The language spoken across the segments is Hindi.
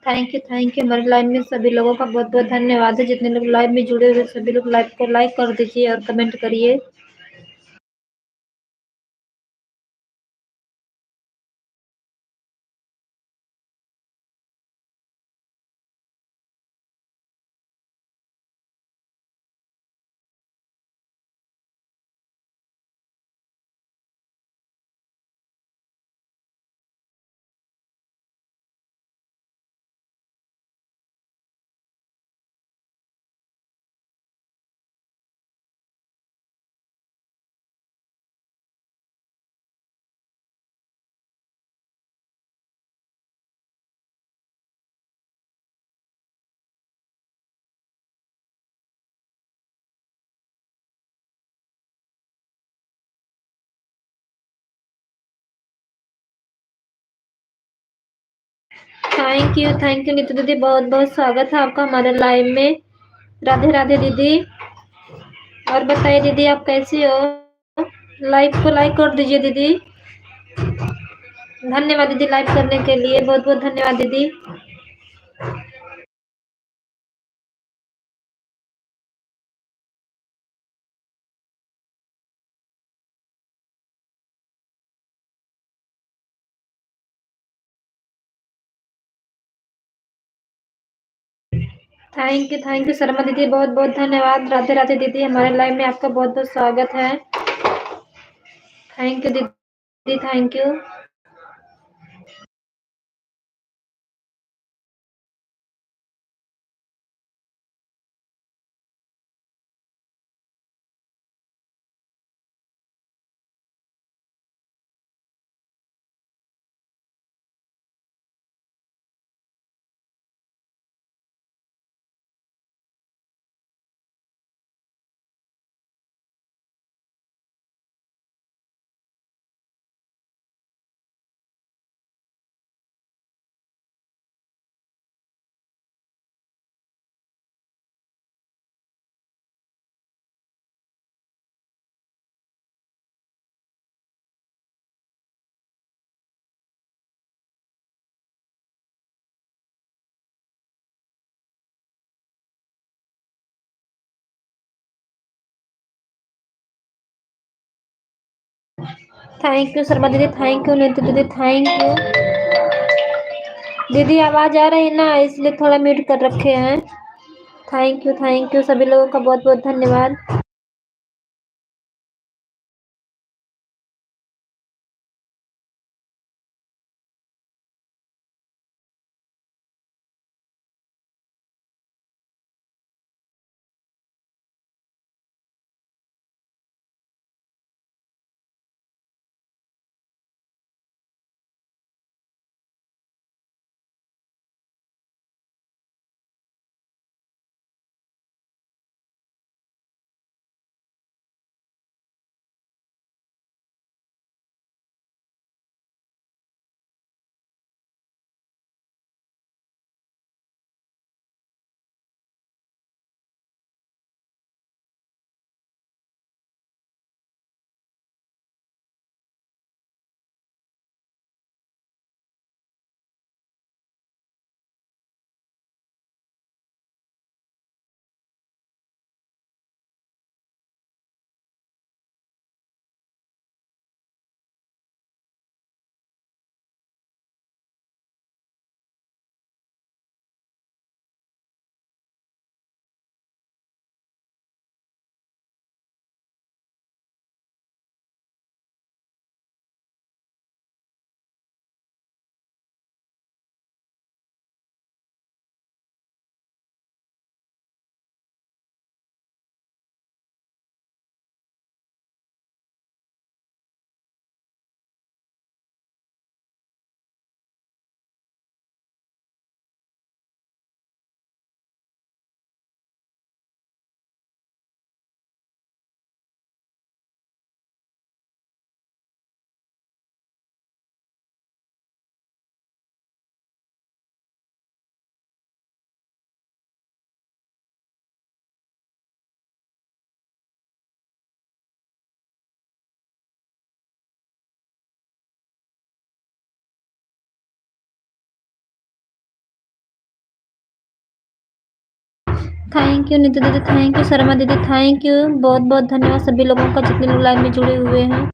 Thank you. हमारे लाइव में सभी लोगों का बहुत-बहुत धन्यवाद है। जितने लोग लाइव में जुड़े हुए सभी लोग लाइव को लाइक कर दीजिए और कमेंट करिए। थैंक यू नीतू दीदी, बहुत-बहुत स्वागत है आपका हमारे लाइव में। राधे राधे दीदी। और बताइए दीदी आप कैसी हो? लाइव को लाइक कर दीजिए दीदी। धन्यवाद दीदी लाइव करने के लिए, बहुत-बहुत धन्यवाद दीदी। थैंक यू शर्मा दीदी, बहुत-बहुत धन्यवाद। राधे राधे दीदी, हमारे लाइव में आपका बहुत-बहुत स्वागत है। थैंक यू दीदी, thank you. Thank you Sharma दीदी, थैंक यू नीतू दीदी, थैंक यू। दीदी आवाज आ रही है ना, इसलिए थोड़ा म्यूट कर रखे हैं। थैंक यू सभी लोगों का बहुत-बहुत धन्यवाद। थैंक यू नीतू दीदी, थैंक यू शर्मा दीदी, थैंक यू, बहुत बहुत धन्यवाद सभी लोगों का जितने लोग लाइव में जुड़े हुए हैं।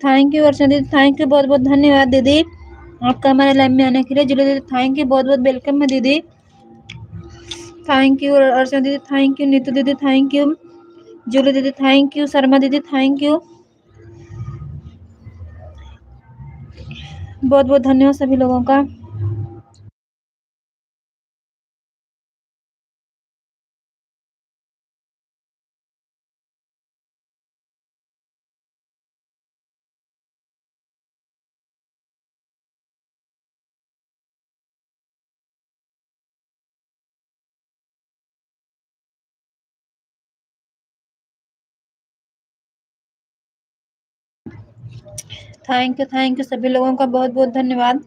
थैंक यू अर्चना दीदी, थैंक यू, बहुत बहुत धन्यवाद दीदी आपका हमारे लाइव में आने के लिए। जुली दीदी थैंक यू, बहुत बहुत वेलकम है दीदी, थैंक यू अर्चना दीदी, थैंक यू नीतू दीदी, थैंक यू जुली दीदी, थैंक यू शर्मा दीदी, थैंक यू, बहुत बहुत धन्यवाद सभी लोगों का। थैंक यू सभी लोगों का बहुत बहुत धन्यवाद।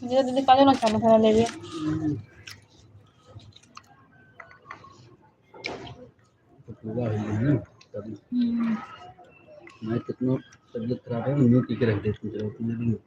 संजय दीदी का ना खाना खाना ले लिया। मैं कितना तबीयत खराब है, म्यूट करके रख देती हूँ।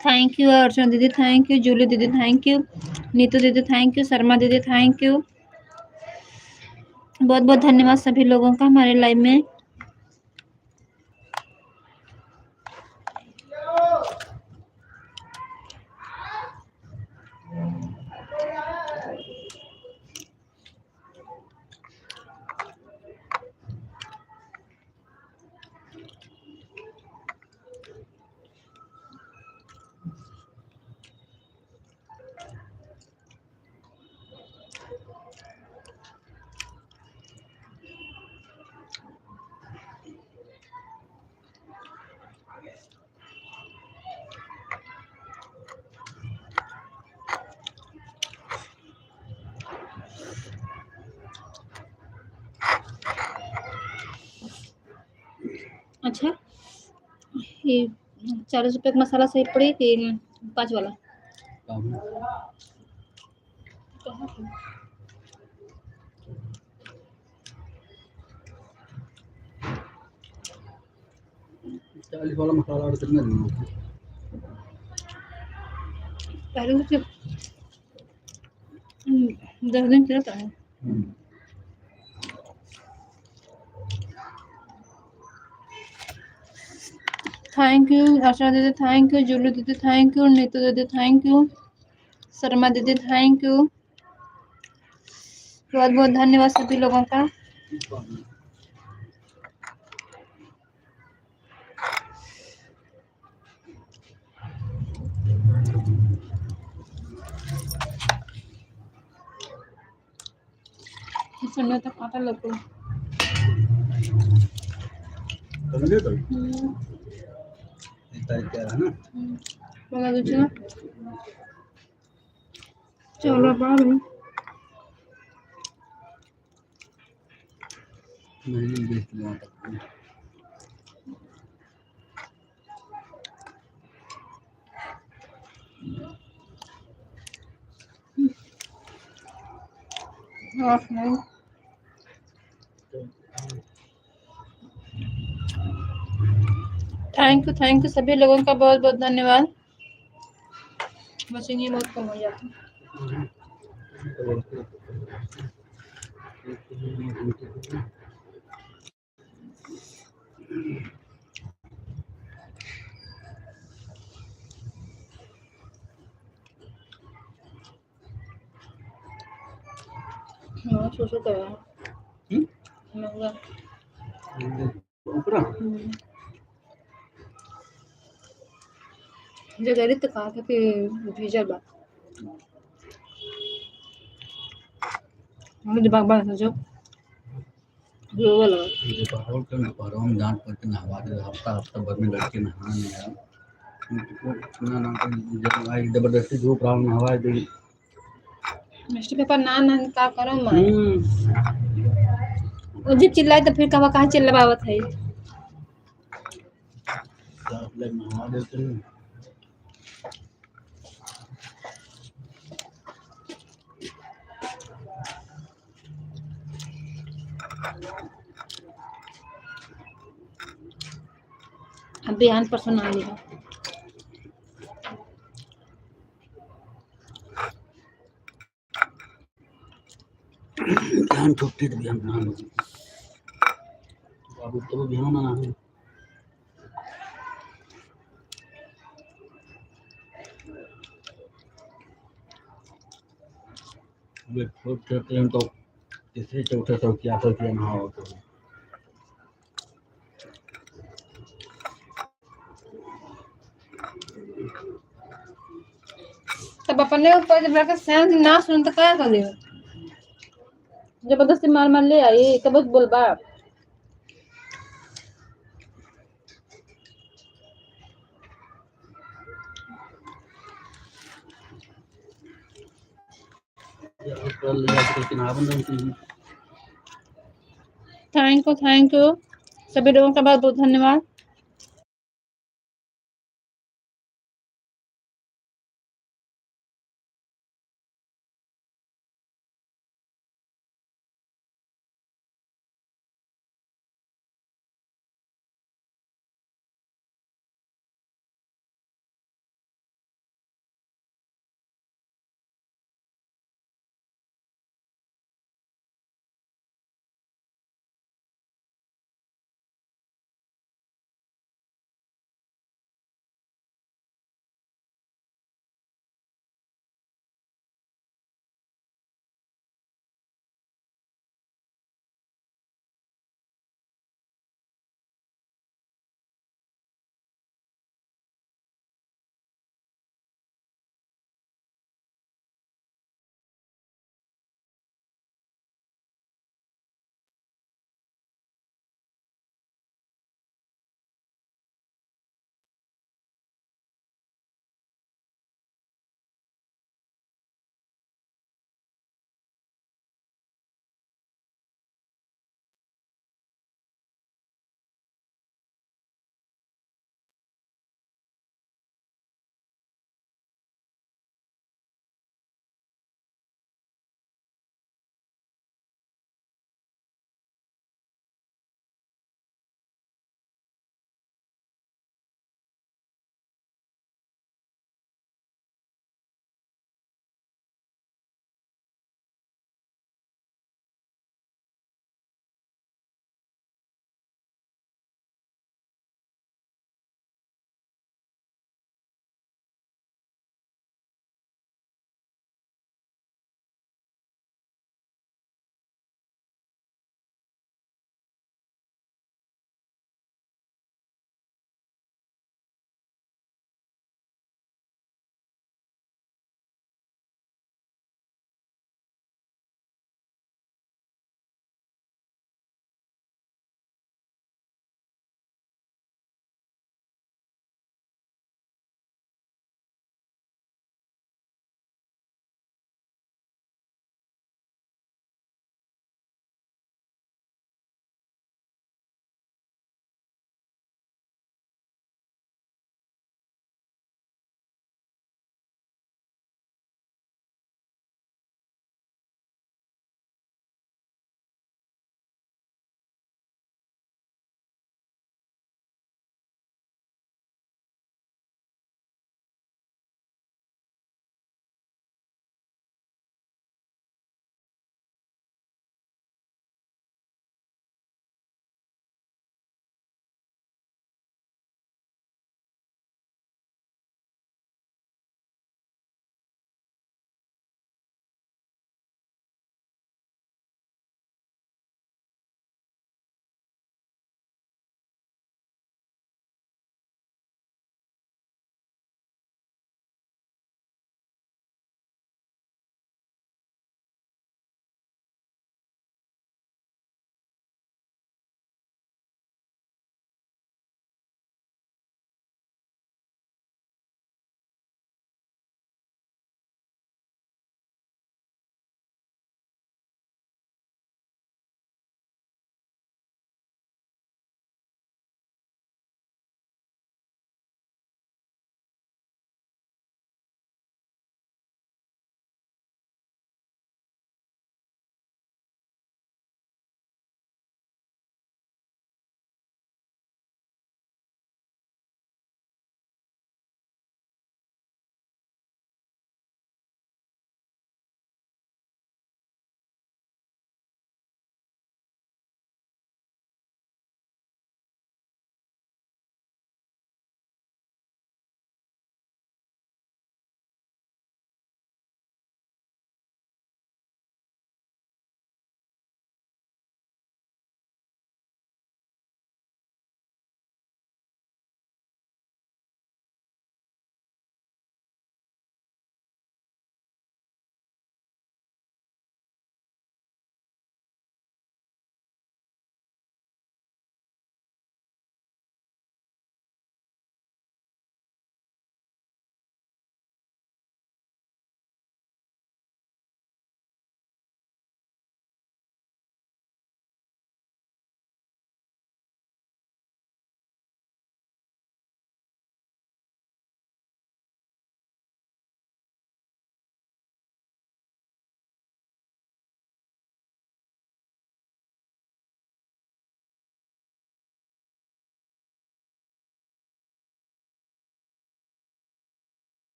थैंक यू अर्चना दीदी, थैंक यू जूली दीदी, थैंक यू नीतू दीदी, थैंक यू शर्मा दीदी, थैंक यू। बहुत बहुत धन्यवाद सभी लोगों का हमारे लाइव में। अच्छा, ये 40 रुपए का मसाला सही पड़ी कि 5 वाला? चालीस वाला मसाला और कितना देना? पहले से 10 दिन चलता है। थैंक यू आशा दीदी, थैंक यू जूली दीदी, थैंक यू नीतू दीदी, थैंक यू शर्मा दीदी, थैंक यू। बहुत बहुत धन्यवाद सभी लोगों का। सुनने तक आता लगता है। समझे तो? क्या है ना? बोला दूसरा चलो बाहर नहीं देख लिया तक। थैंक यू सभी लोगों का बहुत बहुत धन्यवाद। मशीन बहुत कम हो जाती हाँ सोचो तो है महंगा जगह तो कहा था कि भेजा बा मुझे बाग बाग सोचो ग्लोबल मुझे पहाड़ों के मैं पहाड़ों में जान पड़ के नहवा दे हफ्ता हफ्ता भर में लड़के नहा नहीं आया ना ना जब आई जबरदस्ती धूप रहा नहवा दी मिस्टी पेपर ना ना का करो मैं हम्म। वो जब चिल्लाई तो फिर कहाँ कहाँ चिल्लावत है। आप लोग नहा देते हैं। अब बिहान परसों ना लिया ध्यान छुट्टी तो ध्यान ना लो। अब तो ध्यान ना हो। वे छोटे हैं तो तीसरे चौथे सौ क्या तो क्या ना हो तो तब अपने ऊपर जब रखे सैन ना सुन तो क्या कर लियो जबरदस्ती मार मार ले आई कब बोलबा कर लिया तो किनारे बंद की। थैंक यू सभी लोगों का बहुत बहुत धन्यवाद।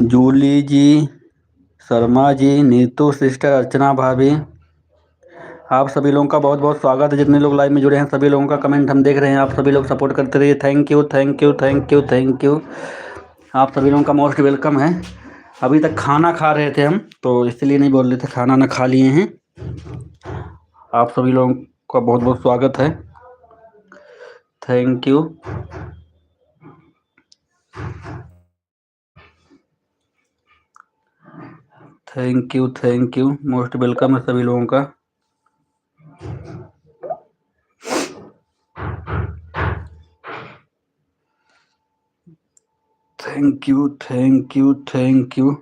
जूली जी, शर्मा जी, नीतू सिस्टर, अर्चना भाभी, आप सभी लोगों का बहुत बहुत स्वागत है। जितने लोग लाइव में जुड़े हैं सभी लोगों का कमेंट हम देख रहे हैं। आप सभी लोग सपोर्ट करते रहिए। Thank you thank you thank you thank you. आप सभी लोगों का मोस्ट वेलकम है। अभी तक खाना खा रहे थे हम, तो इसलिए नहीं बोल रहे थे, खाना ना खा लिए हैं। आप सभी लोगों का बहुत बहुत स्वागत है। Thank you. Thank you thank you, most welcome है सभी लोगों का। Thank you thank you thank you.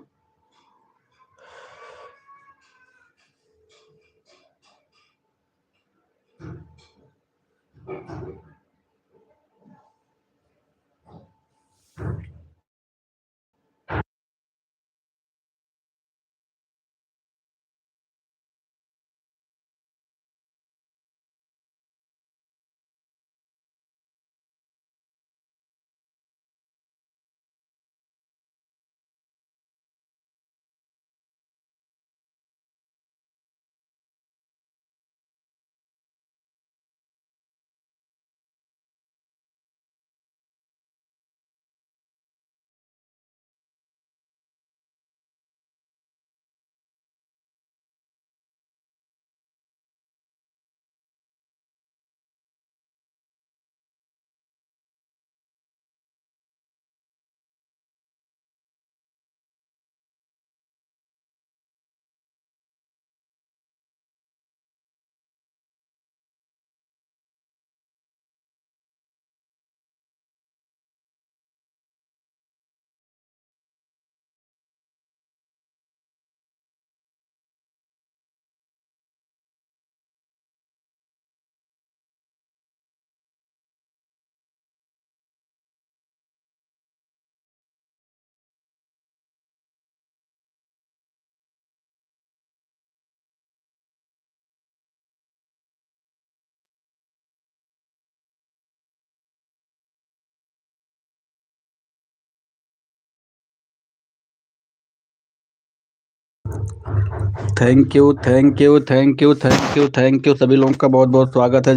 Thank you thank you thank you thank you thank you. सभी लोगों का बहुत बहुत स्वागत है।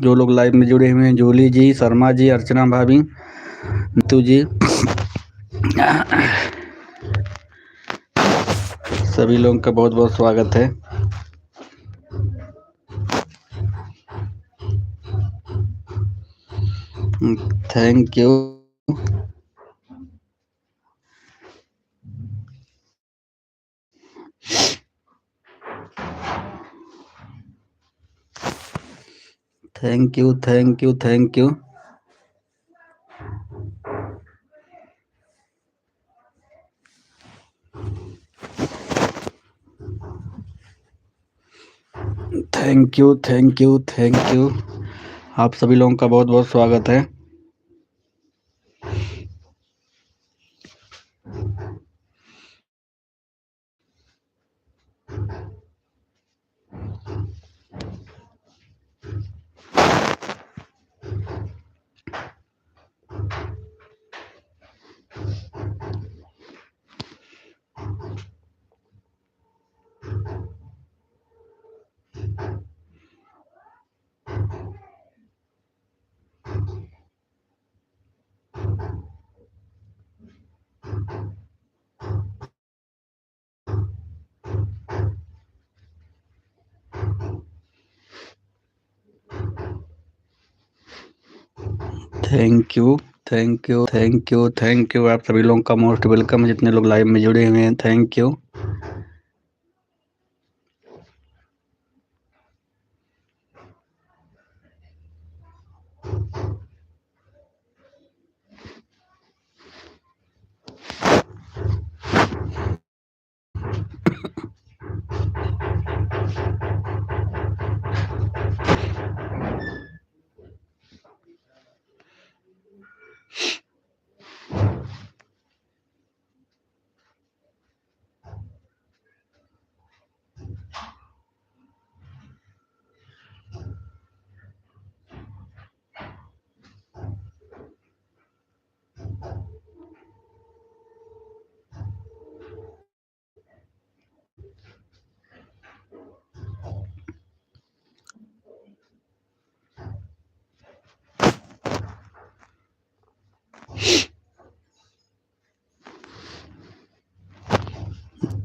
जो लोग लाइव में जुड़े हुए हैं, जूली जी, शर्मा जी, अर्चना भाभी, नीतू जी, सभी लोगों का बहुत बहुत स्वागत है। Thank you. Thank you thank you thank you. Thank you thank you thank you. आप सभी लोगों का बहुत बहुत स्वागत है। Thank you thank you thank you thank you. आप सभी लोगों का मोस्ट वेलकम है। जितने लोग लाइव में जुड़े हुए हैं, thank you.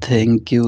Thank you.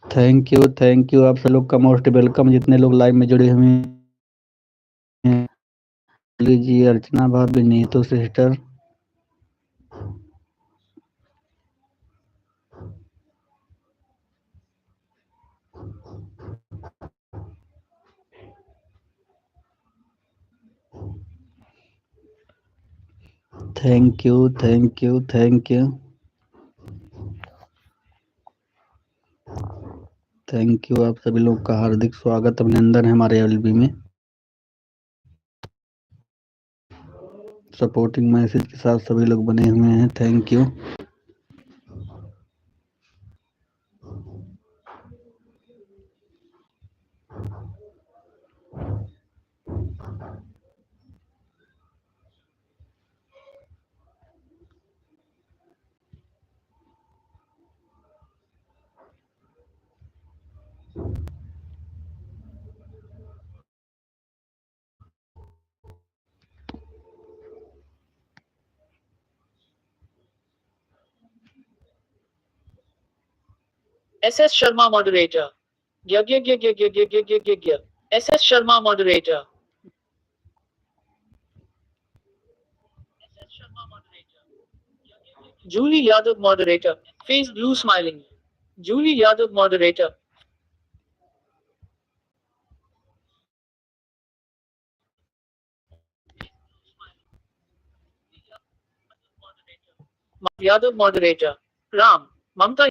Thank you आप सब लोग का मोस्ट वेलकम, जितने लोग लाइव में जुड़े हुए हैं। जी, अर्चना भाभी, Neetu sister, thank you thank you thank you thank you. आप सभी लोग का हार्दिक स्वागत, अभिनंदन है हमारे एलबी में। सपोर्टिंग मैसेज के साथ सभी लोग बने हुए हैं, thank you. SS Sharma moderator. SS Sharma moderator. Julie Yadav moderator. Face blue smiling. Julie Yadav moderator. Yadav moderator. Ram. Mamta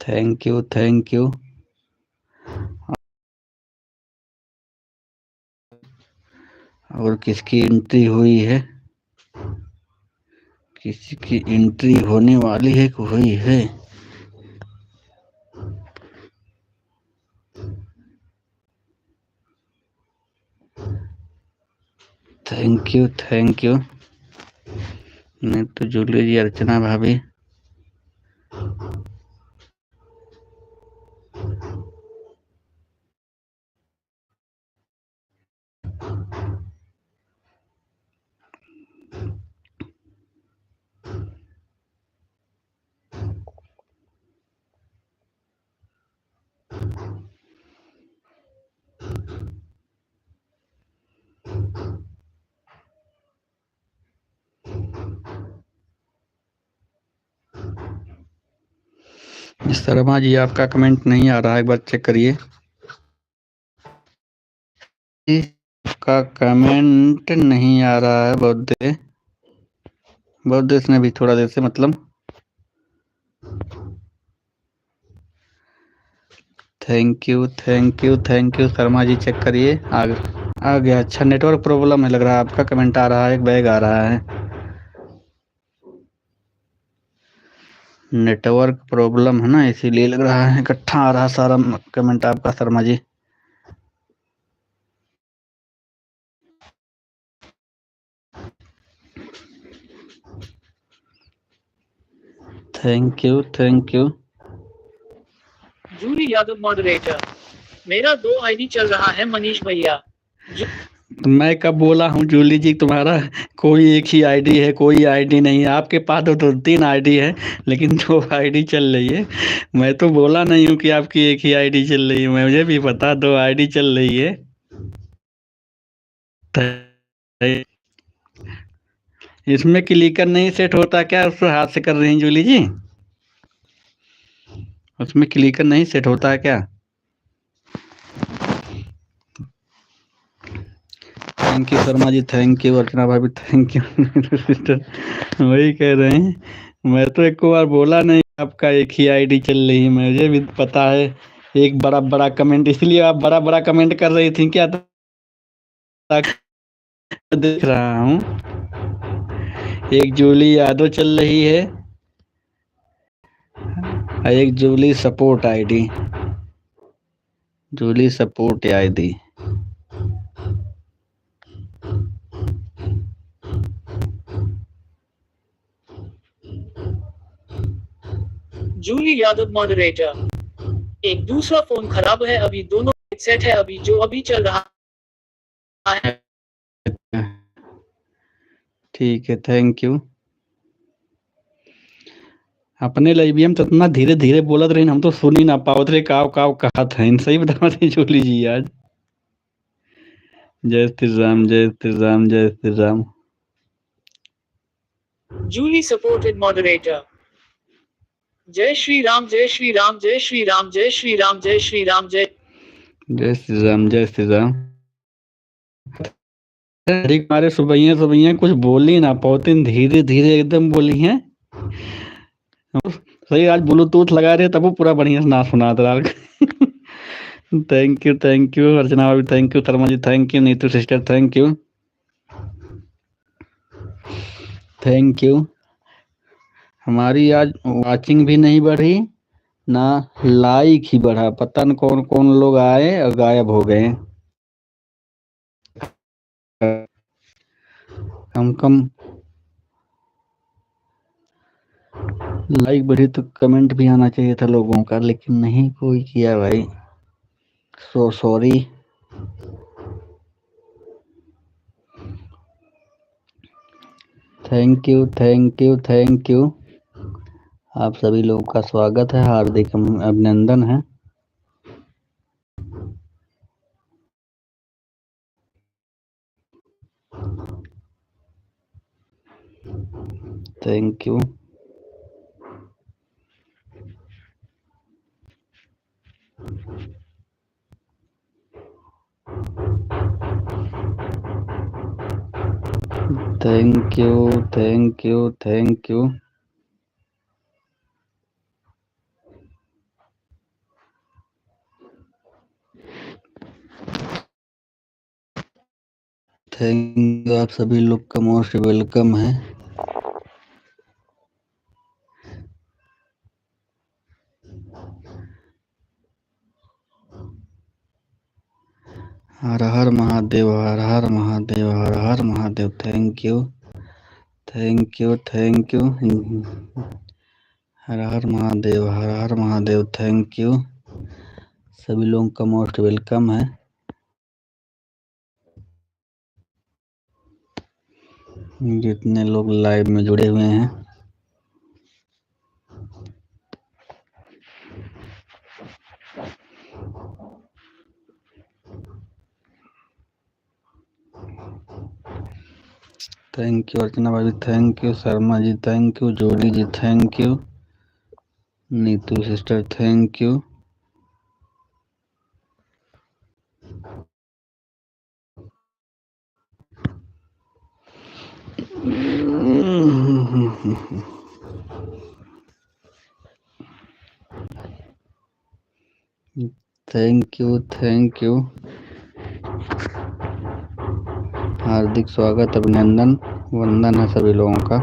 thank you, thank you. और किसकी एंट्री हुई है? किसी की एंट्री होने वाली है कि हुई है? Thank you, thank you. नहीं तो जूली जी, अर्चना भाभी। शर्मा जी, आपका कमेंट नहीं आ रहा है, एक बार चेक करिए। का कमेंट नहीं आ रहा है बहुत देर से, भी थोड़ा देर से मतलब। Thank you, thank you, thank you. Sharma ji check करिए, आ गया। अच्छा, नेटवर्क प्रॉब्लम है लग रहा है। आपका कमेंट आ रहा है, एक बैग आ रहा है। नेटवर्क प्रॉब्लम है ना, इसीलिए लग रहा है इकट्ठा आ रहा सारा कमेंट आपका Sharma ji. Thank you, thank you. Julie Yadav moderator. मेरा 2 आईडी चल रहा है मनीष भैया। तो मैं कब बोला हूँ जूली जी, तुम्हारा कोई एक ही आईडी है? कोई आईडी नहीं है आपके पास, तो 3 आईडी है, लेकिन 2 आईडी चल रही है। मैं तो बोला नहीं हूँ कि आपकी एक ही आईडी चल रही है, मुझे भी पता 2 आईडी चल रही है। इसमें क्लिकर नहीं सेट होता क्या? उसको हाथ से कर रही हैं जूली जी? उसमें क्लिकर नहीं सेट होता है क्या? Thank you Sharma ji, thank you. Archana भाभी, थैंक यू। सिस्टर वही कह रहे हैं, मैं तो एक बार बोला नहीं आपका एक ही आईडी चल रही है, मुझे भी पता है। एक बड़ा बड़ा कमेंट, इसलिए आप बड़ा बड़ा कमेंट कर रही थी क्या? देख रहा हूँ एक जूली यादव चल रही है और एक Julie support ID, Julie support ID. Julie Yadav moderator. एक दूसरा फोन खराब है अभी, दोनों सेट है अभी, जो अभी चल रहा है। ठीक है, थैंक यू। अपने लिए भी हम तो इतना धीरे धीरे बोलत रहे, हम तो सुन ही ना पावत रहे, काव काव कहा था। इन सही बता रही जूली जी आज। जय श्री राम, जय श्री राम, जय Shri Ram. Julie supported moderator. जय श्री राम, जय श्री राम, जय श्री राम, जय श्री राम, जय श्री राम, जय श्री राम, जय श्री राम। हमारे सुबैया सुबैया कुछ बोली ना पौतिन, धीरे धीरे एकदम बोली हैं। सही आज ब्लूटूथ लगा रहे तब वो पूरा बढ़िया से ना सुना था। थैंक यू अर्चना भाभी, thank you Sharma ji, thank you Neetu sister, thank you, thank you. हमारी आज वाचिंग भी नहीं बढ़ी ना लाइक ही बढ़ा, पता न कौन कौन लोग आए और गायब हो गए। कम लाइक बढ़ी तो कमेंट भी आना चाहिए था लोगों का, लेकिन नहीं कोई किया भाई, so sorry. Thank you, thank you, thank you. आप सभी लोगों का स्वागत है, हार्दिक अभिनंदन है। Thank you. Thank you, thank you, thank you. Thank you. आप सभी लोग का मोस्ट वेलकम है। हर हर महादेव, हर हर महादेव, हर हर Mahadev. Thank you, thank you, thank you. हर हर महादेव, हर हर महादेव। Thank you. सभी लोगों का मोस्ट वेलकम है। जितने लोग लाइव में जुड़े हुए हैं, थैंक यू। अर्चना भाभी thank you. Sharma ji thank you. Jodi ji thank you. Neetu sister thank you. Thank you, thank you. हार्दिक स्वागत, अभिनंदन, वंदन है सभी लोगों का।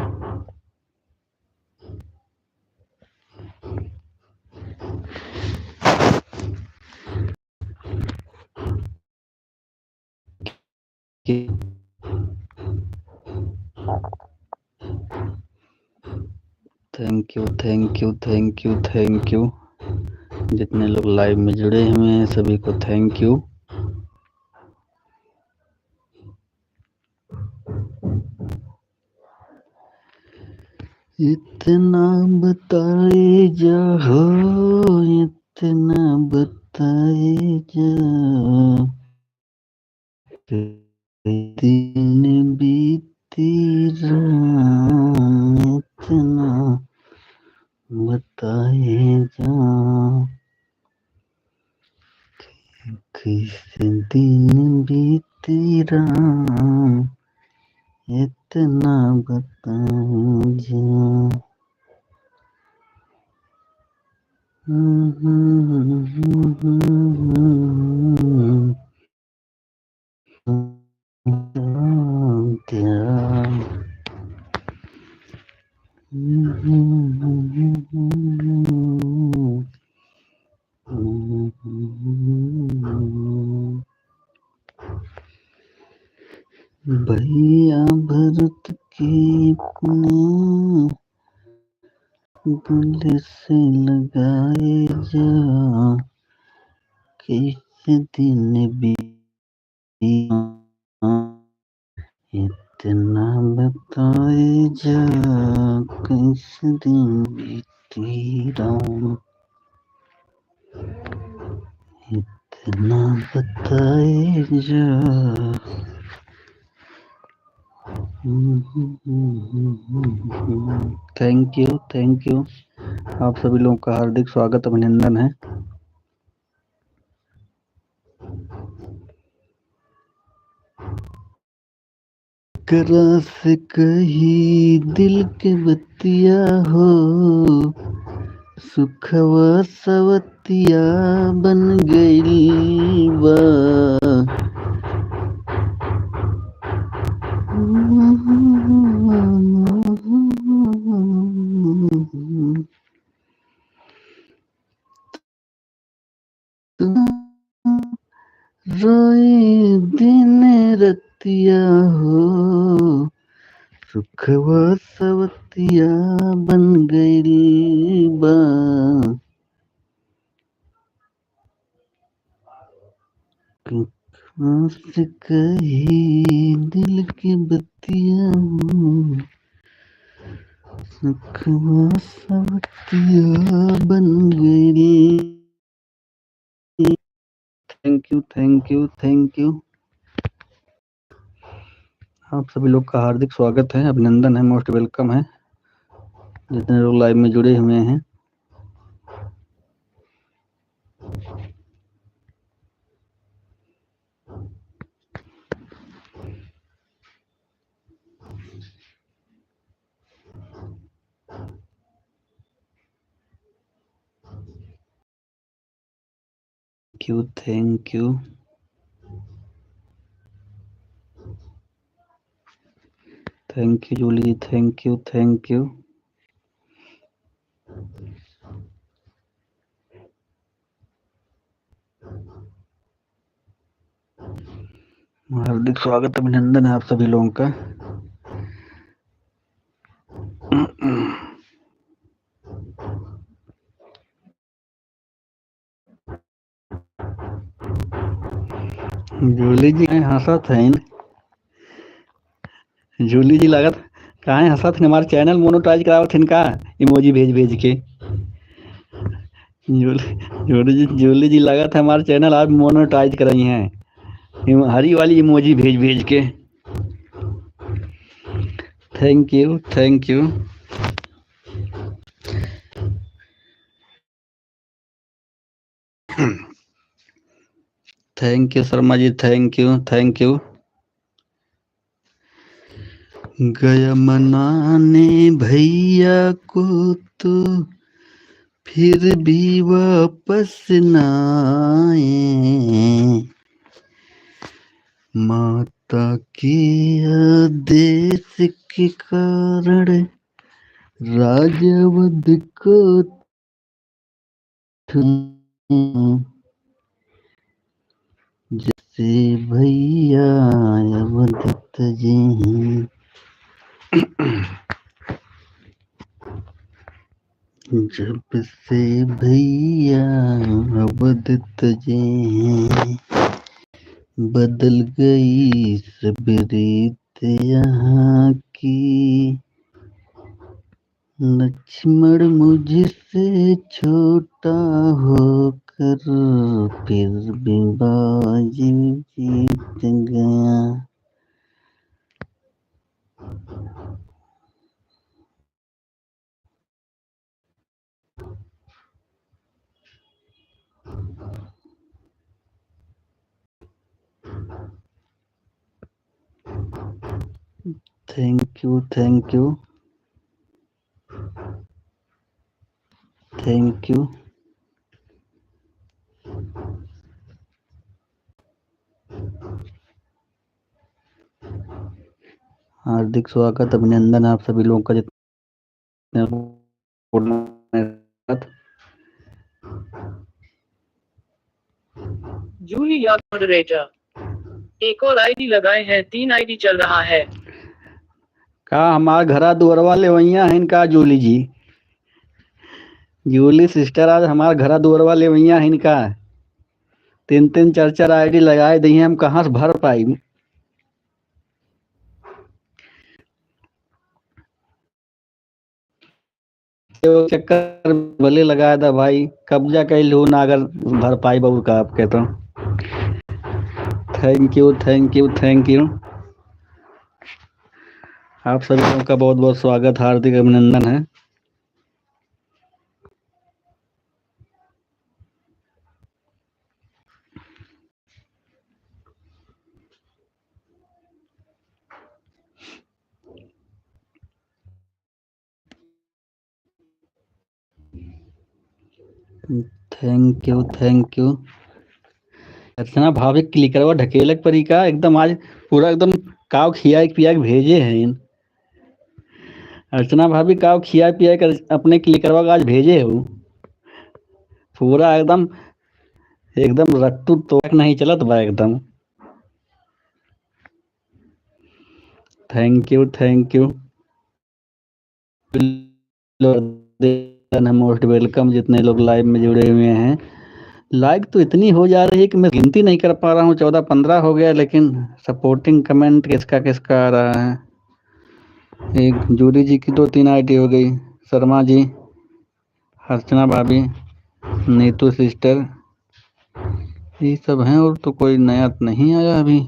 Thank you, thank you, thank you, thank you. जितने लोग लाइव में जुड़े हुए हैं सभी को थैंक यू। इतना बताए जाओ, इतना बताए जाओ, दिन बीती रात, इतना बताए जाओ, किस दिन बीती रात, इतना बताए जाओ। भैया भरत की अपने गले से लगाए जा, किस दिन बीती, इतना बताए जा, किस दिन बीती रात, इतना बताए जा। Thank you, thank you. आप सभी लोगों का हार्दिक स्वागत, अभिनंदन है। करा से कही दिल के बतिया हो, सुखवा सवतिया बन गई बा। रोई दिन रतिया हो, सुखवा सवतिया बन गई बा। से कही दिल की बतिया हो, सुखवा सवतिया बन गई। Thank you, thank you, thank you. आप सभी लोग का हार्दिक स्वागत है, अभिनंदन है, मोस्ट वेलकम है। जितने लोग लाइव में जुड़े हुए हैं thank you, thank you. Thank you Julie ji, thank you thank you. हार्दिक स्वागत अभिनंदन है आप सभी लोगों का। जूली जी हंसत है, जूली जी लागत कहाँ हंसत हमारे चैनल मोनोटाइज करावत इनका इमोजी भेज भेज के। जूली जी लागत हमारे चैनल आप मोनोटाइज कराई हैं हरी वाली इमोजी भेज भेज के। Thank you thank you. Thank you Sharma ji, thank you thank you. गया मनाने भैया को तो फिर भी वापस न आए, माता के आदेश के कारण राजावध को जैसे भैया अवधूत जी हैं। जब से भैया अवधूत जी हैं, बदल गई सब रीत यहाँ की। लक्ष्मण मुझसे छोटा होकर फिर भी बाजी जीत गया। Thank you thank you thank you. हार्दिक स्वागत अभिनंदन आप सभी लोगों का जितने जूली याद मॉडरेटर एक और आईडी लगाए हैं, 3 आईडी चल रहा है। का हमारे घरा दुआर वाले वैया है इनका जूली जी, जूली सिस्टर आज हमारे घरा दुआर वाले वैया है इनका 3 4 आईडी लगाए दी हैं, हम कहाँ से भर पाई। चक्कर भले लगाया था भाई, कब्जा कैल हो ना अगर भर पाई बबू का आप कहता हूँ। Thank you thank you thank you. आप सभी लोगों का बहुत बहुत स्वागत, हार्दिक अभिनंदन है। Thank you thank you. Archana भाभी क्लिकरवा ढकेलक परी का एकदम आज पूरा एकदम काव खिया पिया के भेजे हैं। अर्चना भाभी काव खिया पिया कर अपने क्लिकरवा का आज भेजे हो पूरा एकदम एकदम रट्टू तो नहीं चलत बा एकदम। Thank you thank you. Most welcome जितने लोग लाइव में जुड़े हुए हैं। लाइक तो इतनी हो जा रही है कि मैं गिनती नहीं कर पा रहा हूँ, 14-15 हो गया, लेकिन सपोर्टिंग कमेंट किसका किसका आ रहा है। एक जूली जी की 2-3 आईडी हो गई, शर्मा जी, अर्चना भाभी, नीतू सिस्टर, ये सब हैं और तो कोई नया नहीं आया अभी।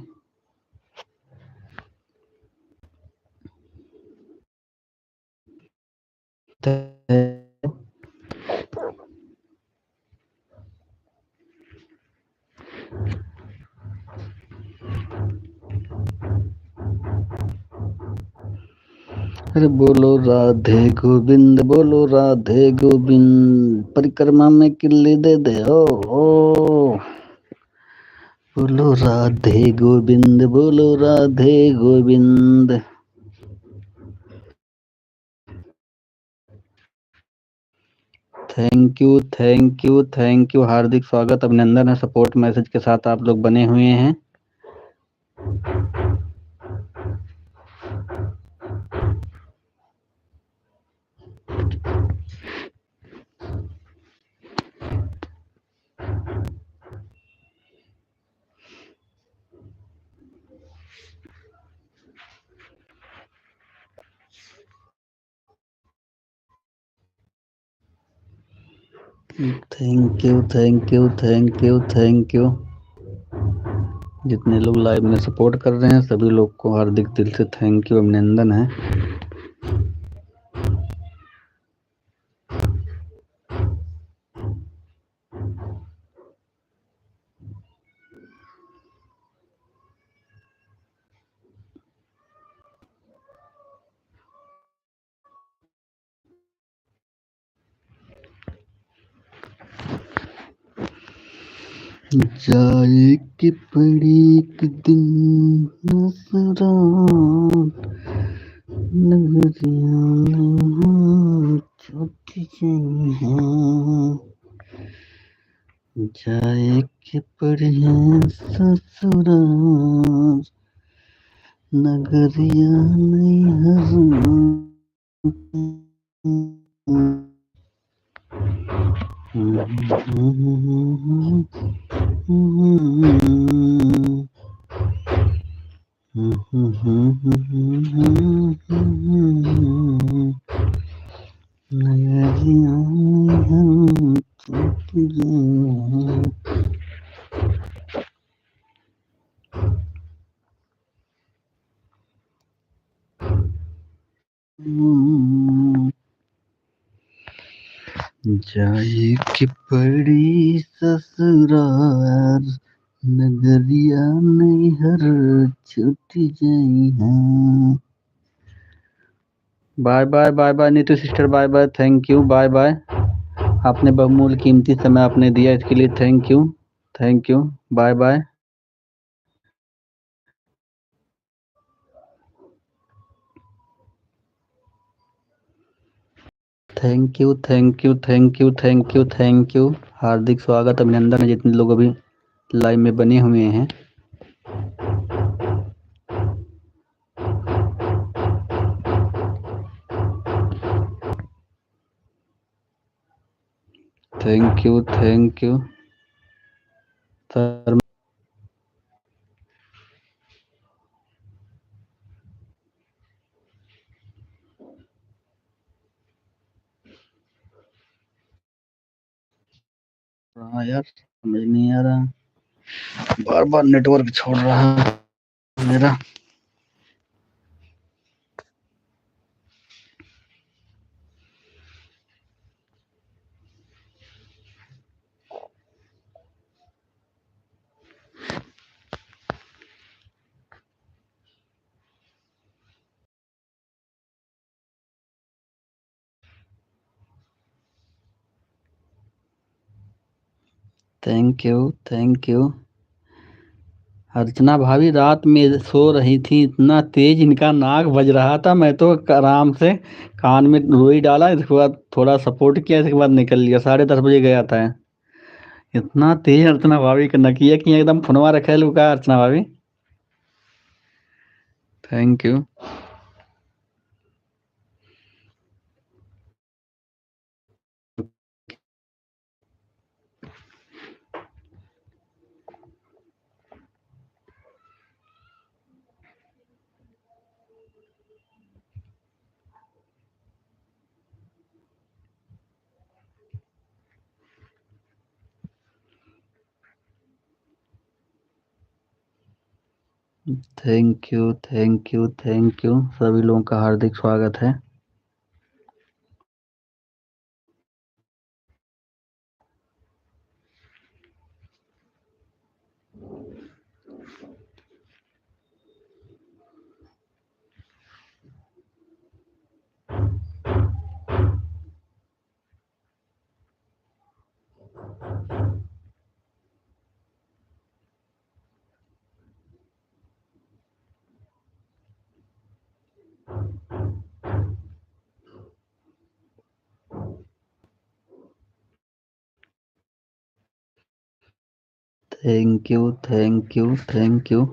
अरे बोलो राधे गोविंद, बोलो राधे गोविंद, परिक्रमा में किल्ली दे दे ओ बोलो राधे गोविंद, बोलो Radhe Govind. Thank you, thank you, thank you. हार्दिक स्वागत, अभिनंदन है। सपोर्ट मैसेज के साथ आप लोग बने हुए हैं। Thank you, thank you, thank you, thank you. जितने लोग लाइव में सपोर्ट कर रहे हैं सभी लोग को हार्दिक दिल से थैंक यू, अभिनंदन है। जाए कि पड़ी एक दिन नजरात, नगरिया नहीं छूट गई हैं। जाए कि पड़ी है ससुराल, नगरिया नहीं हर जाए कि पड़ी ससुराल, नगरिया नहीं हर छूट गई हैं। Bye bye, bye bye Neetu sister, bye bye, thank you, bye bye. आपने बहुमूल्य कीमती समय आपने दिया, इसके लिए thank you, thank you, bye bye. Thank you, thank you, thank you, thank you, thank you. हार्दिक स्वागत, अभिनंदन है जितने लोग अभी लाइव में बने हुए हैं। Thank you, thank you sir. हाँ यार, समझ नहीं आ रहा, बार बार नेटवर्क छोड़ रहा है मेरा। Thank you, thank you. Archana भाभी रात में सो रही थी, इतना तेज इनका नाक बज रहा था, मैं तो आराम से कान में रुई डाला, इसके बाद थोड़ा सपोर्ट किया, इसके बाद निकल लिया। 10:30 बजे गया था। इतना तेज अर्चना भाभी का नकिया की एकदम फुनवा रखे लुका अर्चना भाभी। Thank you. Thank you, thank you, thank you. सभी लोगों का हार्दिक स्वागत है। Thank you thank you thank you,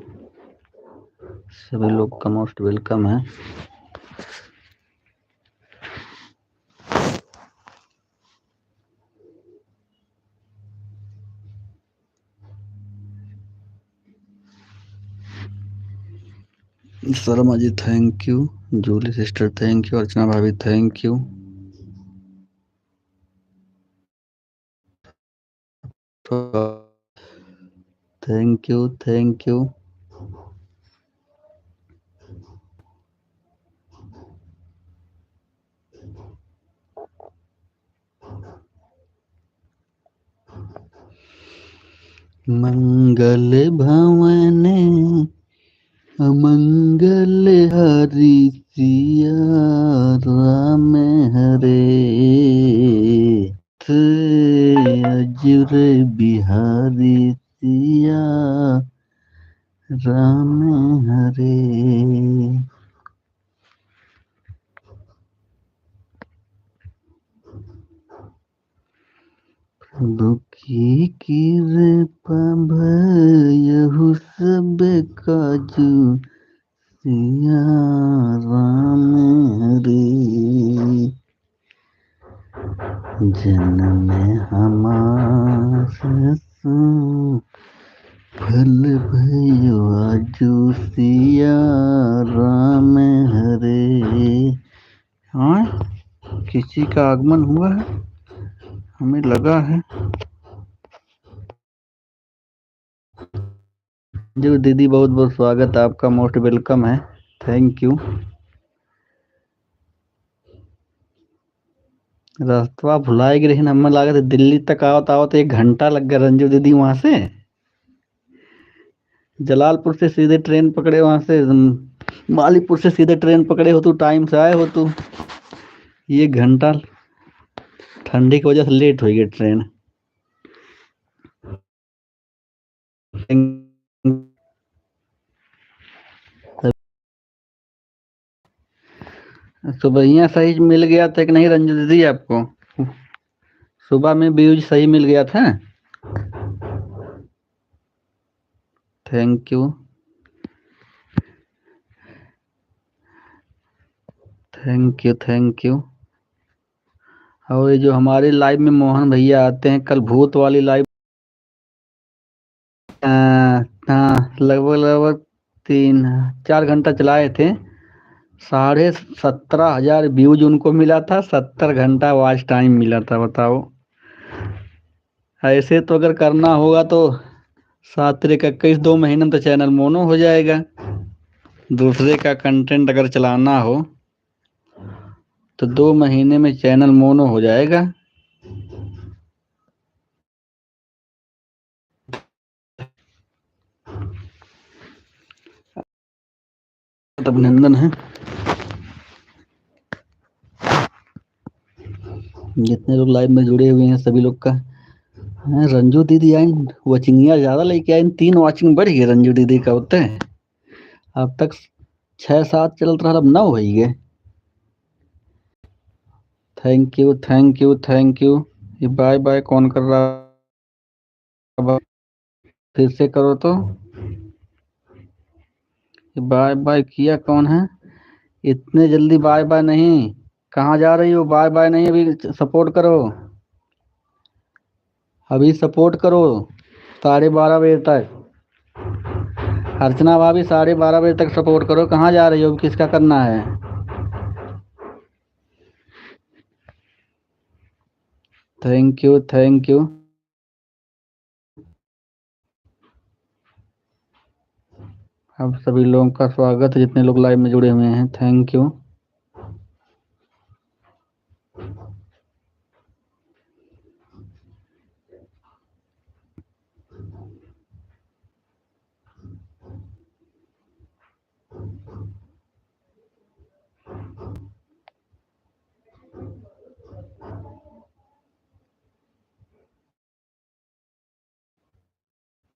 सभी लोग का मोस्ट वेलकम है। Sharma ji thank you, Julie sister thank you, Archana भाभी thank you. Thank you thank you. मंगल भवन अमंगल हरि सिया राम हरे, अजुर बिहारी सिया राम हरे। दुखी कृपा भयहु सब काजू सिया राम हरे। जन्म हमारा फल भयो आजू सिया राम हरे। हाँ, किसी का आगमन हुआ है, हमें लगा है। जो दीदी बहुत बहुत स्वागत, आपका मोस्ट वेलकम है, थैंक यू। रास्ता भुलाए गिरे नंबर लगा थे, दिल्ली तक आओ तो 1 घंटा लग गया रंजू दीदी। वहां से जलालपुर से सीधे ट्रेन पकड़े, वहां से मालीपुर से सीधे ट्रेन पकड़े हो, तू टाइम से आए हो तू। ये घंटा ठंडी की वजह से लेट हो गई ट्रेन। सुबह सही मिल गया था कि नहीं रंजू दीदी आपको? सुबह में व्यूज सही मिल गया था? Thank you thank you thank you. और ये जो हमारे लाइव में मोहन भैया आते हैं, कल भूत वाली लाइव लगभग 3-4 घंटा चलाए थे, 17,500 व्यूज उनको मिला था, 70 घंटा वॉच टाइम मिला था। बताओ, ऐसे तो अगर करना होगा तो 7-21 2 महीने में तो चैनल मोनो हो जाएगा। दूसरे का कंटेंट अगर चलाना हो तो 2 महीने में चैनल मोनो हो जाएगा। अभिनंदन है जितने लोग लाइव में जुड़े हुए हैं सभी लोग का। रंजू दीदी आई, वॉचिंग ज्यादा लेके आई, 3 वॉचिंग बढ़ गए रंजू दीदी का होते हैं। अब तक 6-7 चल रहा, अब 9 हो गए। Thank you thank you thank you. ये बाय बाय कौन कर रहा? फिर से करो तो। बाय बाय किया कौन है? इतने जल्दी बाय बाय नहीं, कहाँ जा रही हो? बाय बाय नहीं, अभी सपोर्ट करो, अभी सपोर्ट करो 12:30 बजे तक। अर्चना भाभी 12:30 बजे तक सपोर्ट करो। कहाँ जा रही हो? अभी किसका करना है? Thank you thank you. अब सभी लोगों का स्वागत है जितने लोग लाइव में जुड़े हुए हैं, thank you.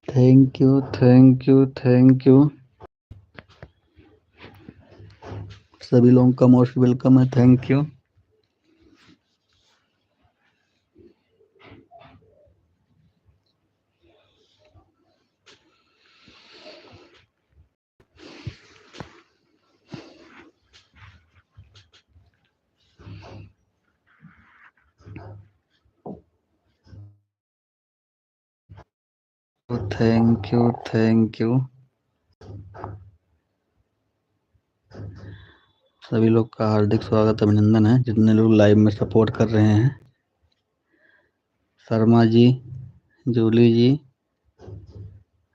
Thank you thank you thank you, सभी लोगों का मोस्ट वेलकम है, thank you. Thank you thank you. सभी लोग का हार्दिक स्वागत अभिनंदन है जितने लोग लाइव में सपोर्ट कर रहे हैं। शर्मा जी, जूली जी,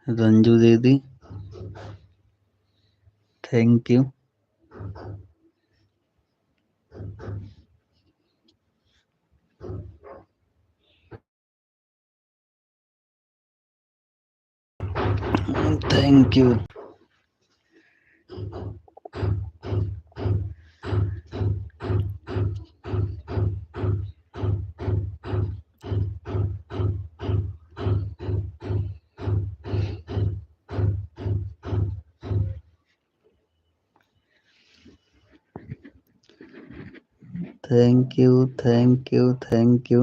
रंजू दीदी, thank you. Thank you. Thank you thank you thank you.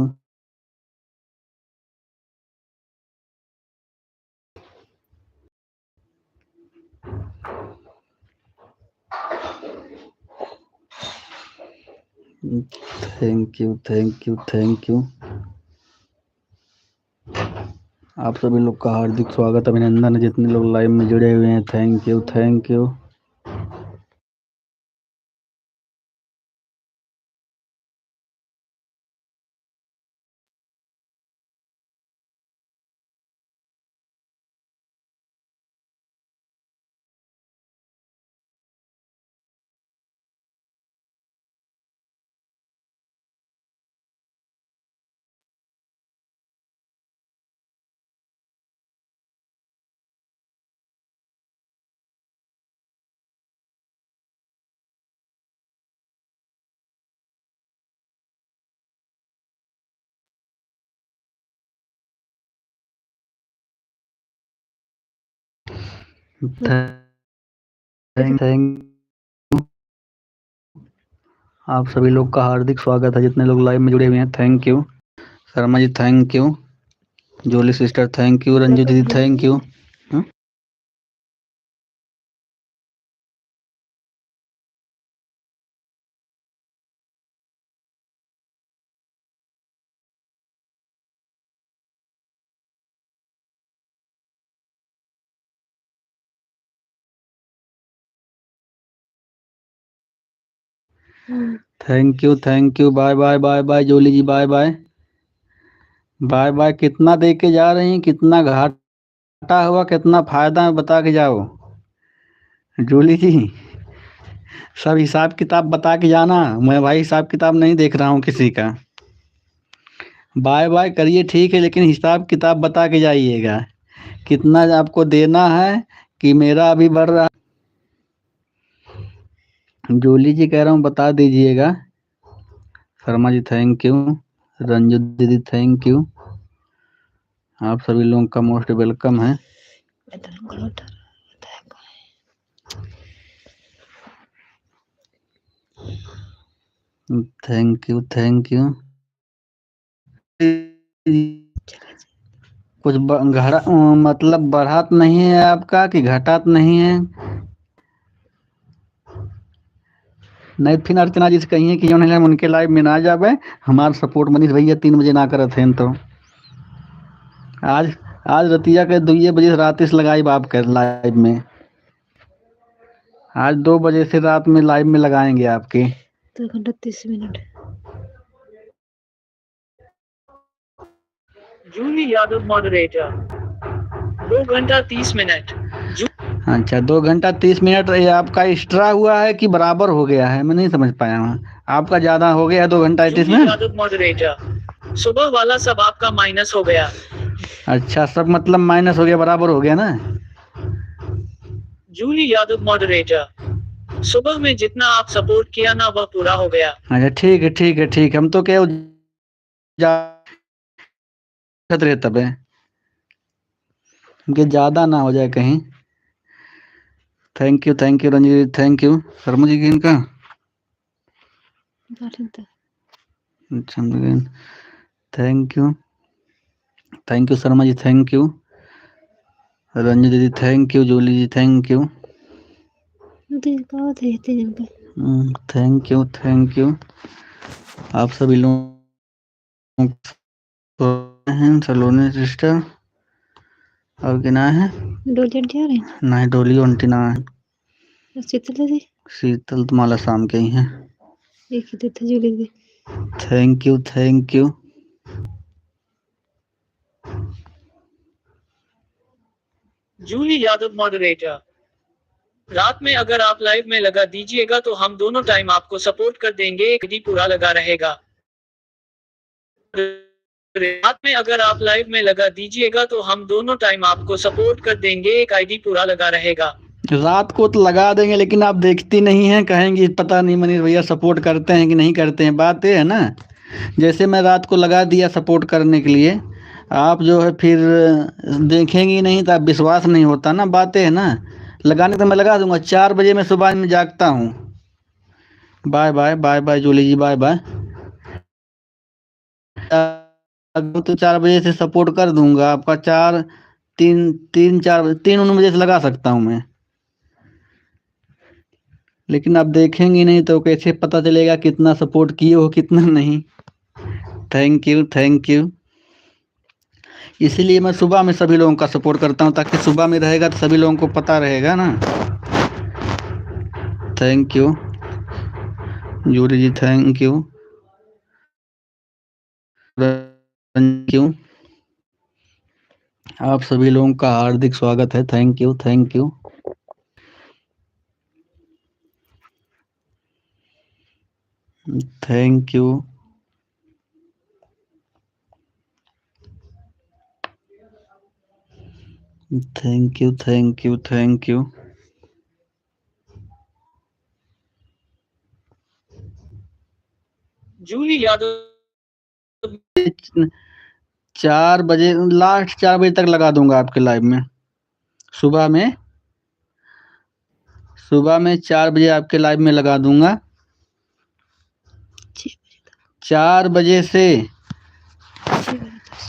Thank you thank you thank you. आप सभी लोग का हार्दिक स्वागत अभिनंदन है जितने लोग लाइव में जुड़े हुए हैं। Thank you thank you. Thank आप सभी लोग का हार्दिक स्वागत है जितने लोग लाइव में जुड़े हुए हैं। Thank you. Sharma ji thank you. Jolly sister thank you. Ranju दीदी thank you. Thank you thank you. Bye bye bye bye Jolly ji, bye bye bye bye. कितना दे के जा रही हैं, कितना घाटा हुआ, कितना फायदा है, बता के जाओ जोली जी। सब हिसाब किताब बता के जाना। मैं भाई हिसाब किताब नहीं देख रहा हूँ किसी का। बाय बाय करिए ठीक है, लेकिन हिसाब किताब बता के जाइएगा कितना आपको देना है कि मेरा अभी बढ़ रहा। जोली जी कह रहा हूँ बता दीजिएगा। Sharma ji thank you. रंजू दीदी थैंक यू। आप सभी लोगों का मोस्ट वेलकम है। Thank you thank you. कुछ घड़ा मतलब बढ़ात नहीं है आपका कि घटात नहीं है? नहीं फिर अर्चना जी से कहिए कि उनके लाइव में ना जावे। हमार सपोर्ट मनीष भैया 3 बजे ना करत हैं तो आज आज रतिया के 2 बजे रात से लगाई बाप कर लाइव में। आज 2 बजे से रात में लाइव में लगाएंगे आपके। 2 घंटा 30 मिनट। जूली यादव मॉडरेटर 2 घंटा 30 मिनट। अच्छा 2 घंटा 30 मिनट ये आपका एक्स्ट्रा हुआ है कि बराबर हो गया है? मैं नहीं समझ पाया हूँ। आपका ज्यादा हो गया है 2 घंटा 30 जूली मिनट। यादव मॉडरेटर सुबह वाला सब आपका माइनस हो गया। अच्छा सब मतलब माइनस हो गया, बराबर हो गया ना। जूली यादव मॉडरेटर सुबह में जितना आप सपोर्ट किया ना वह पूरा हो गया। अच्छा ठीक है ठीक है ठीक है। हम तो क्या रहे तब है कि ज्यादा ना हो जाए कहीं। Thank you Ranjit thank you. Sharma ji की इनका thank you Sharma ji thank you. Ranju दीदी thank you. Julie ji thank you. Thank you. आप सभी लोग हैं। सलोनी सिस्टर और गिना है डोली आंटी आ रही हैं? नहीं, डोली आंटी ना है। शीतल दीदी शीतल तो माला शाम के ही है। एक ही देते जूली दीदी। Thank you, thank you. Julie Yadav moderator. रात में अगर आप लाइव में लगा दीजिएगा तो हम दोनों टाइम आपको सपोर्ट कर देंगे, एक डी पूरा लगा रहेगा। रात में अगर आप लाइव में लगा दीजिएगा तो हम दोनों टाइम आपको सपोर्ट कर देंगे, एक आईडी पूरा लगा रहेगा। रात को तो लगा देंगे, लेकिन आप देखती नहीं हैं, कहेंगी पता नहीं मनीष भैया सपोर्ट करते हैं कि नहीं करते हैं। बात ये है ना, जैसे मैं रात को लगा दिया सपोर्ट करने के लिए, आप जो है फिर देखेंगी नहीं तो आप विश्वास नहीं होता ना। बात ये है ना, लगाने तो मैं लगा दूंगा। 4 बजे मैं सुबह में जागता हूँ। Bye bye bye bye Julie ji, bye bye. तो 4 बजे से सपोर्ट कर दूंगा आपका। 3 4 3 3 बजे से लगा सकता हूँ मैं, लेकिन आप देखेंगे नहीं तो कैसे पता चलेगा कितना सपोर्ट किए हो कितना नहीं। Thank you, thank you. इसीलिए मैं सुबह में सभी लोगों का सपोर्ट करता हूँ, ताकि सुबह में रहेगा तो सभी लोगों को पता रहेगा ना। Thank you Julie ji, thank you, thank you. आप सभी लोगों का हार्दिक स्वागत है। Thank you, thank you, thank you. Thank you, thank you, thank you. Julie Yadav 4 बजे, लास्ट 4 बजे तक लगा दूंगा आपके लाइव में। सुबह में 4 बजे आपके लाइव में लगा दूंगा। 4 बजे से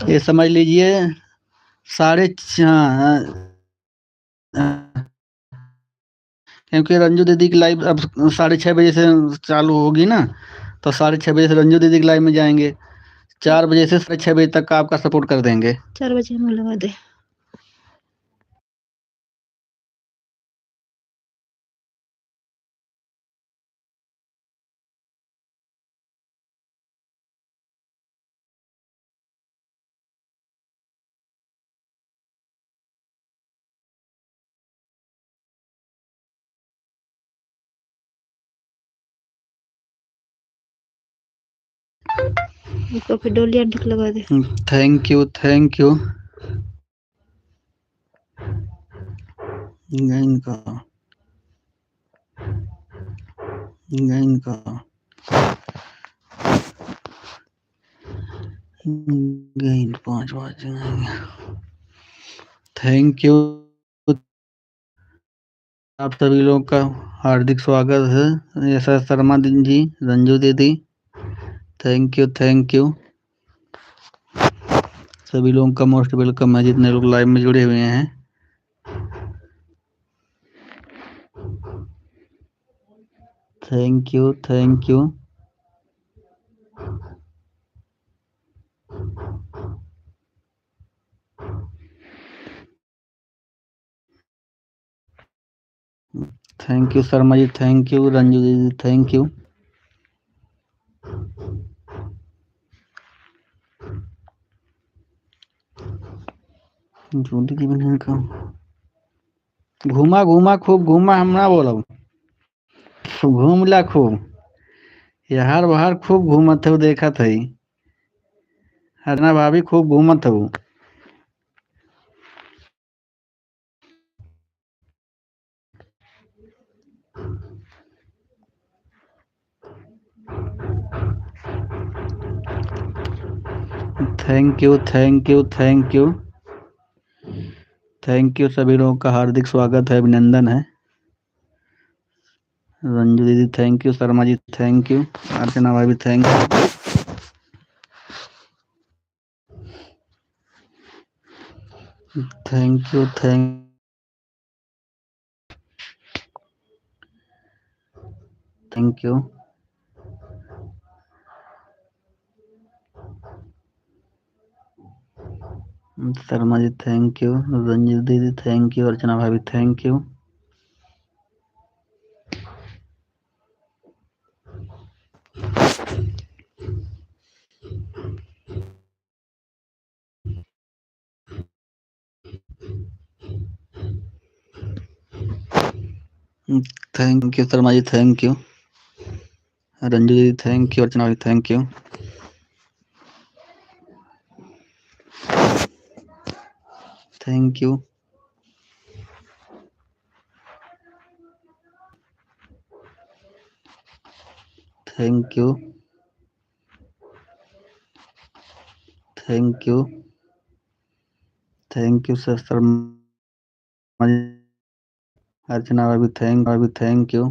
ये समझ लीजिए 4:30, क्योंकि रंजू दीदी की लाइव अब 6:30 बजे से चालू होगी ना, तो 6:30 बजे से रंजू दीदी की लाइव में जाएंगे। 4 बजे से 6:30 बजे तक का आपका सपोर्ट कर देंगे। 4 बजे हमें लगा दे। तो फिर डोली आंटी को लगा दे। Thank you, thank you. इनका गेंद 5 बार। Thank you. आप सभी लोगों का हार्दिक स्वागत है। ऐसा शर्मा जी, रंजू दीदी, थैंक यू, थैंक यू। सभी लोगों का मोस्ट वेलकम है, जितने लोग लाइव में जुड़े हुए हैं। Thank you, thank you. Thank you Sharma ji, thank you Ranju दीदी, थैंक यू। जूली जी बने का घूमा घूमा खूब घूमा, हम ना बोला घूमला खूब, यार बाहर खूब घूमत हो, देखा था हरना भाभी खूब घूमत हो। Thank you, thank you, thank you, thank you. सभी लोगों का हार्दिक स्वागत है, अभिनंदन है। रंजू दीदी thank you, Sharma ji thank you, Archana भाभी thank you, thank you, thank you. Sharma ji thank you, Ranjit दीदी थैंक यू, अर्चना भाभी thank you. Thank you Sharma ji thank you, Ranju दीदी थैंक यू, अर्चना भाभी thank you. Thank you. Thank you. Thank you. Thank you sir Sharma ji, Archana भाभी thank you.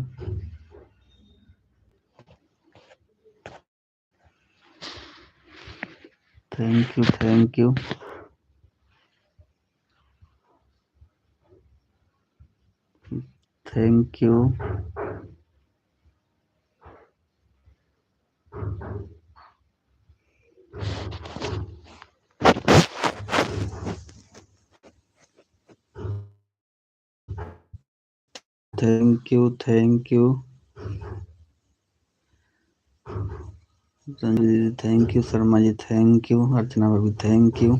Thank you thank you. Thank you. Thank you thank you. Ranju दीदी thank you, Sharma ji thank you, Archana भाभी thank you.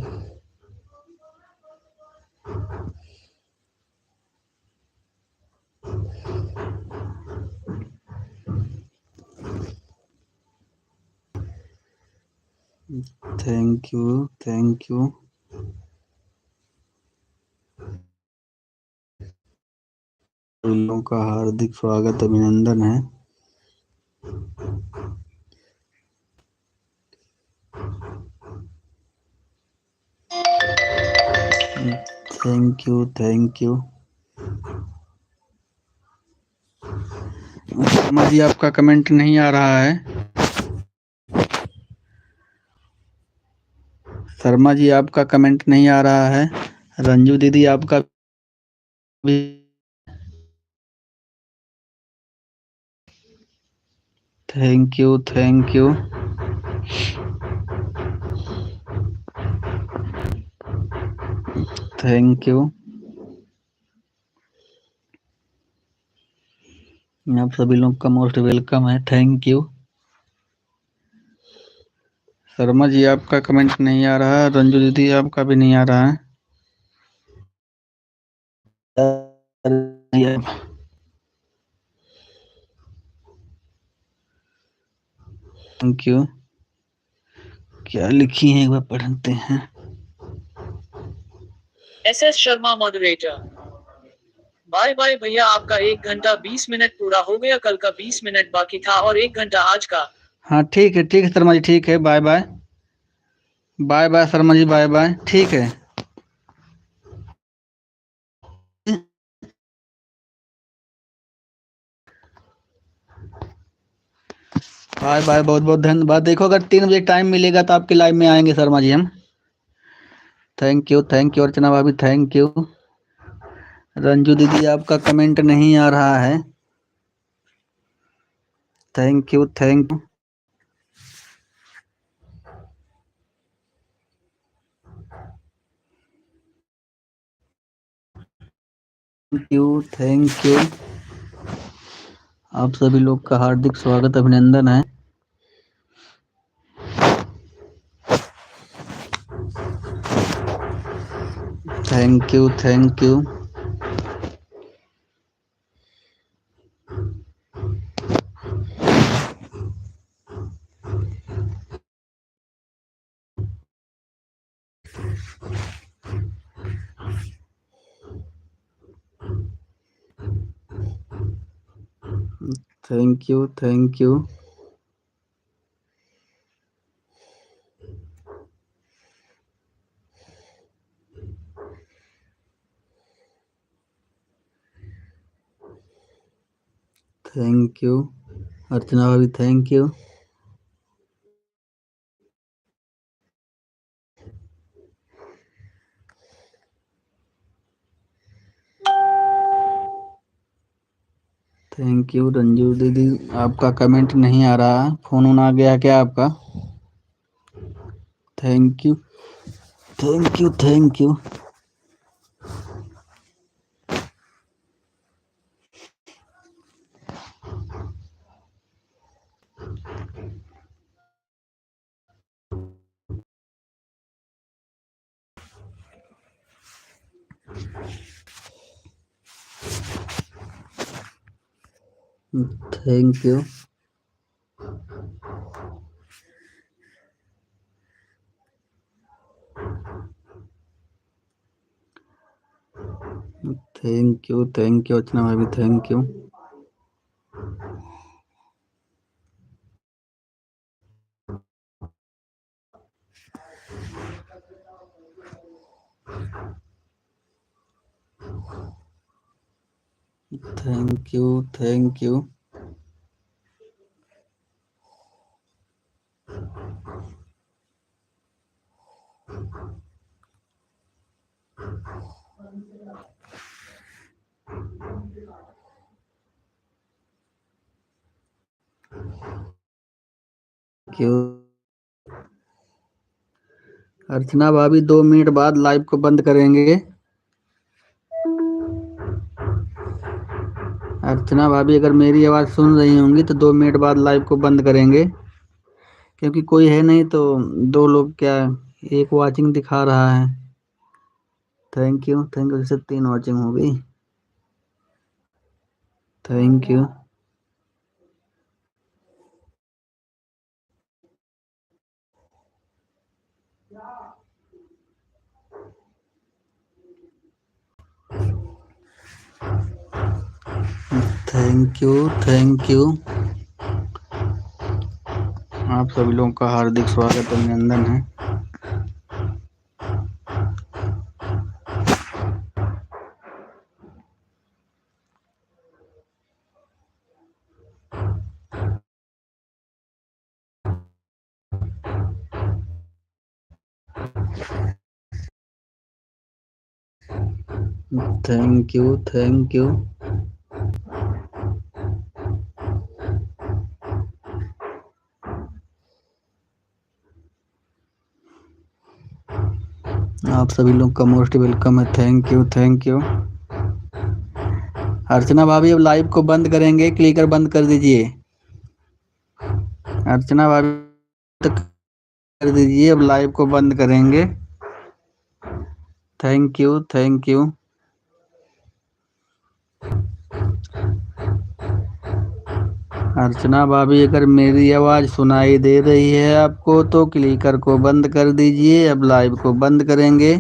Thank you thank you. लोगों का हार्दिक स्वागत अभिनंदन है। Thank you thank you. Sharma ji आपका कमेंट नहीं आ रहा है। शर्मा जी आपका कमेंट नहीं आ रहा है। रंजू दीदी आपका भी। Thank you thank you. Thank you. आप सभी लोग का मोस्ट वेलकम है। Thank you. शर्मा जी आपका कमेंट नहीं आ रहा है, रंजू दीदी आपका भी नहीं आ रहा है। Thank you. क्या लिखी है एक बार पढ़ते हैं। SS Sharma moderator. Bye bye भैया, आपका 1 घंटा 20 मिनट पूरा हो गया, कल का 20 मिनट बाकी था और 1 घंटा आज का। हाँ ठीक है शर्मा जी ठीक है, bye bye. Bye bye Sharma ji, bye bye, ठीक है। बाय बाय, बहुत बहुत धन्यवाद। देखो अगर 3 बजे टाइम मिलेगा तो आपके लाइव में आएंगे शर्मा जी हम। थैंक यू अर्चना भाभी थैंक यू। रंजू दीदी आपका कमेंट नहीं आ रहा है। Thank you thank you thank you. आप सभी लोग का हार्दिक स्वागत अभिनंदन है। Thank you thank you. Thank you thank you. Thank you Archana भाभी thank you. Thank you Ranju दीदी आपका कमेंट नहीं आ रहा, फोन आ गया क्या आपका? Thank you thank you thank you. Thank you. Thank you Archana भाभी thank you. Thank you thank you. क्यों अर्चना भाभी 2 मिनट बाद लाइव को बंद करेंगे। अर्चना भाभी अगर मेरी आवाज़ सुन रही होंगी तो 2 मिनट बाद लाइव को बंद करेंगे, क्योंकि कोई है नहीं तो 2 लोग क्या एक वाचिंग दिखा रहा है। थैंक यू जैसे 3 वाचिंग हो गई। Thank you. Thank you. आप सभी लोगों का हार्दिक स्वागत अभिनंदन है। Thank you. आप सभी लोग का मोस्ट वेलकम है। Thank you. अर्चना भाभी अब लाइव को बंद करेंगे, क्लिकर बंद कर दीजिए। अर्चना भाभी तक कर दीजिए, अब लाइव को बंद करेंगे। Thank you. अर्चना भाभी अगर मेरी आवाज़ सुनाई दे रही है आपको तो क्लिकर को बंद कर दीजिए, अब लाइव को बंद करेंगे,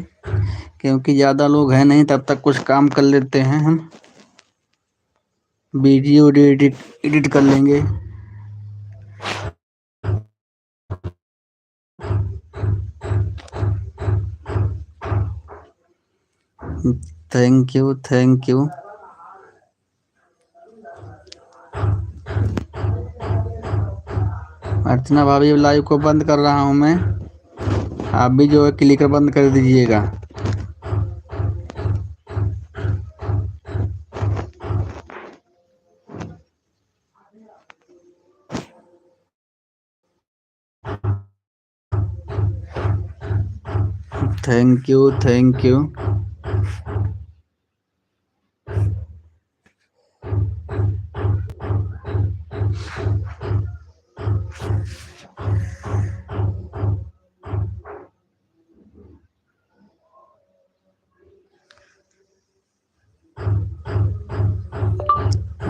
क्योंकि ज़्यादा लोग हैं नहीं, तब तक कुछ काम कर लेते हैं, हम वीडियो एडिट कर लेंगे। Thank you. अर्चना भाभी लाइव को बंद कर रहा हूं मैं, आप भी जो है क्लिकर बंद कर दीजिएगा। Thank you.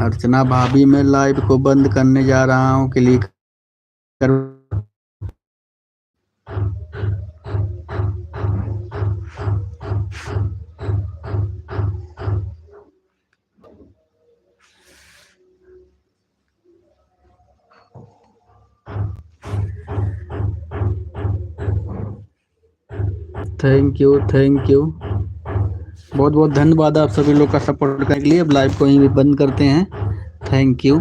अर्चना भाभी मैं लाइव को बंद करने जा रहा हूँ, क्लिक कर। Thank you. बहुत बहुत धन्यवाद आप सभी लोग का सपोर्ट करने के लिए। अब लाइव को यहीं बंद करते हैं। Thank you.